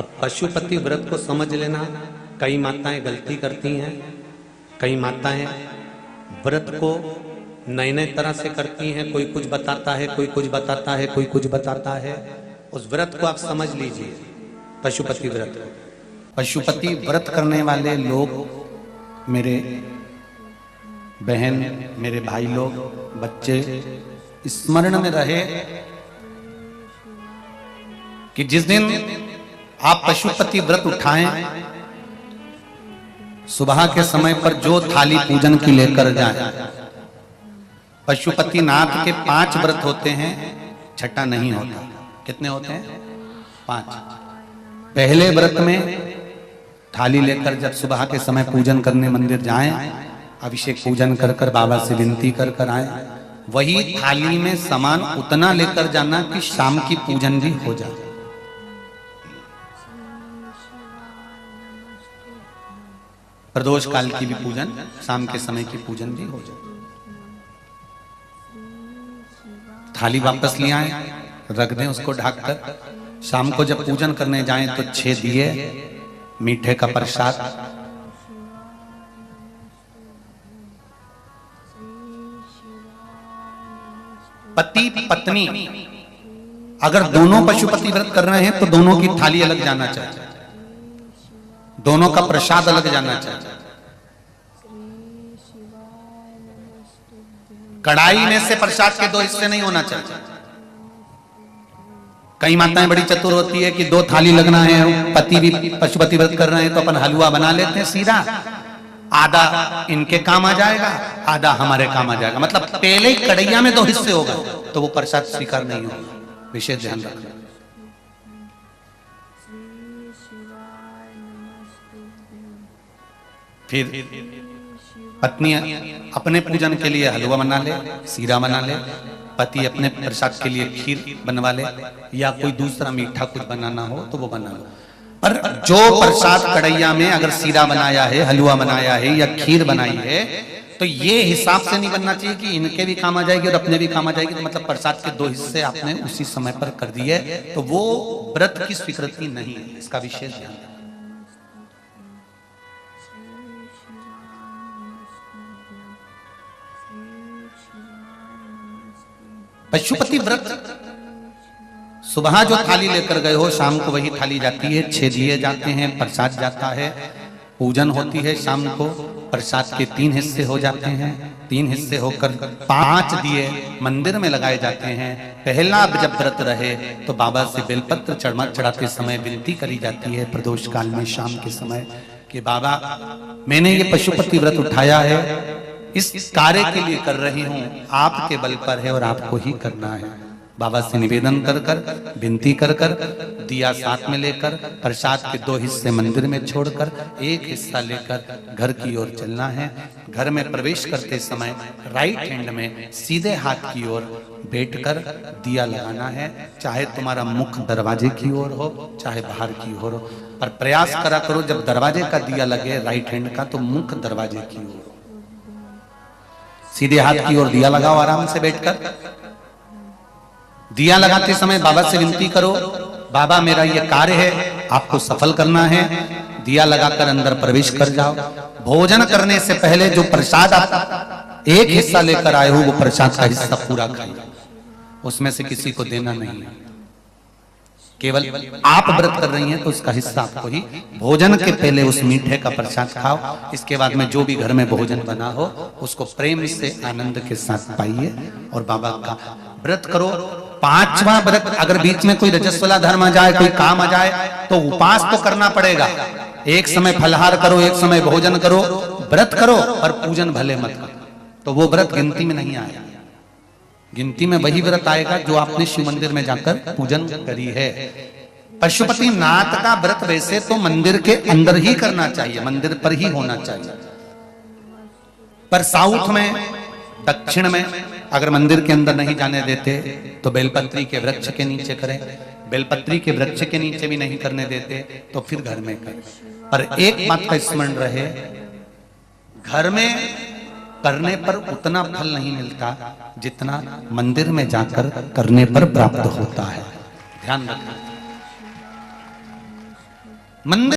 अब पशुपति व्रत को समझ लेना। कई माताएं गलती करती हैं, कई माताएं व्रत को नए नए तरह से करती हैं। कोई कुछ बताता है, कोई कुछ बताता है, कोई कुछ बताता है। उस व्रत को आप समझ लीजिए, पशुपति व्रत। पशुपति व्रत करने वाले लोग, मेरे बहन, मेरे भाई लोग, बच्चे स्मरण में रहे कि जिस दिन आप पशुपति व्रत उठाएं, सुबह के समय पर जो थाली पूजन की लेकर जाए। पशुपति नाथ के 5 व्रत होते हैं, छठा नहीं होता। कितने होते हैं? 5। पहले व्रत में थाली लेकर जब सुबह के समय पूजन करने मंदिर जाएं, अभिषेक पूजन कर कर बाबा से विनती कर कर आए। वही थाली में सामान उतना लेकर जाना कि शाम की पूजन भी हो जाए। प्रदोष काल की भी पूजन, शाम के समय की पूजन भी हो जाए। थाली वापस ले आए, रख दें उसको ढककर। शाम को जब पूजन करने जाएं तो 6 दिए, मीठे का प्रसाद, पति पत्नी अगर दोनों पशुपति व्रत कर रहे हैं तो दोनों की थाली अलग जाना चाहिए, दोनों का प्रसाद अलग जाना चाहिए। कढ़ाई में से प्रसाद के 2 हिस्से नहीं होना चाहिए। कई माताएं बड़ी चतुर होती है कि 2 थाली लगना है, पति भी पशुपति व्रत कर रहे हैं तो अपन हलवा बना लेते हैं सीधा, आधा इनके काम आ जाएगा, आधा हमारे काम आ जाएगा। मतलब पहले ही कढ़ैया में 2 हिस्से होगा तो वो प्रसाद स्वीकार नहीं होगा। विशेष ध्यान रखना। फिर पत्नी अपने पूजन के लिए हलवा बना ले, सीरा बना ले, पति अपने प्रसाद के लिए खीर बनवा ले, या कोई दूसरा मीठा कुछ बनाना हो तो वो बना लो। पर जो प्रसाद कढ़ैया में अगर सीरा बनाया है, हलवा बनाया है या खीर बनाई है, तो ये हिसाब से नहीं बनना चाहिए कि इनके भी काम आ जाएगी और अपने भी काम आ जाएगी। तो मतलब प्रसाद के 2 हिस्से आपने उसी समय पर कर दिए तो वो व्रत की स्वीकृति नहीं है। इसका विशेष ध्यान रखना। पशुपति व्रत सुबह जो थाली लेकर गए हो, शाम को वही थाली जाती है। 6 दिए जाते हैं, प्रसाद जाता है, पूजन होती है। शाम को प्रसाद के 3 हिस्से हो जाते हैं। 3 हिस्से होकर 5 दिए मंदिर में लगाए जाते हैं। पहला जब व्रत रहे तो बाबा से बेलपत्र चढ़ाते समय विनती करी जाती है प्रदोष काल में शाम के समय कि बाबा, मैंने ये पशुपति व्रत उठाया है, इस कार्य के लिए कर रही हूं, आपके बल पर है और आपको ही करना है। बाबा से निवेदन कर कर, विनती कर कर, दिया साथ में लेकर, प्रसाद के 2 हिस्से मंदिर में छोड़कर 1 हिस्सा लेकर घर की ओर चलना है। घर में प्रवेश करते समय राइट हैंड में सीधे हाथ की ओर बैठकर दिया लगाना है। चाहे तुम्हारा मुख दरवाजे की ओर हो, चाहे बाहर की ओर हो, पर प्रयास करा करो जब दरवाजे का दिया लगे राइट हैंड का तो मुख दरवाजे की ओर। सीधे हाथ की ओर दिया लगाओ आराम से बैठकर। दिया लगाते समय बाबा से विनती करो, बाबा मेरा ये कार्य है, आपको सफल करना है। दिया लगाकर अंदर प्रवेश कर जाओ। भोजन करने से पहले जो प्रसाद आप 1 हिस्सा लेकर आए हो वो प्रसाद का हिस्सा पूरा खाइए, उसमें से किसी को देना नहीं है। केवल आप व्रत कर रही हैं तो उसका हिस्सा आपको ही। भोजन के पहले उस मीठे का प्रसाद खाओ। इसके बाद में जो भी घर में भोजन बना हो उसको प्रेम से आनंद के साथ पाइए और बाबा का व्रत करो। 5वां व्रत अगर बीच में कोई रजस्वला धर्म आ जाए, कोई काम आ जाए तो उपास तो करना पड़ेगा। एक समय फलहार करो, एक समय भोजन करो, व्रत करो, और पूजन भले मत करो। तो वो व्रत गिनती में नहीं आएगा। गिनती में वही व्रत आएगा जो आपने शिव मंदिर में जाकर पूजन करी है। पशुपति नाथ का व्रत वैसे तो मंदिर के अंदर ही करना चाहिए, मंदिर पर ही होना चाहिए। पर साउथ में, दक्षिण में अगर मंदिर के अंदर नहीं जाने देते तो बेलपत्री के वृक्ष के नीचे करें। बेलपत्री के वृक्ष के नीचे भी नहीं करने देते तो फिर घर में करें। पर एक बात का स्मरण रहे, घर में करने पर उतना फल नहीं मिलता जितना मंदिर में जाकर करने पर प्राप्त होता है। ध्यान रखना। मंदिर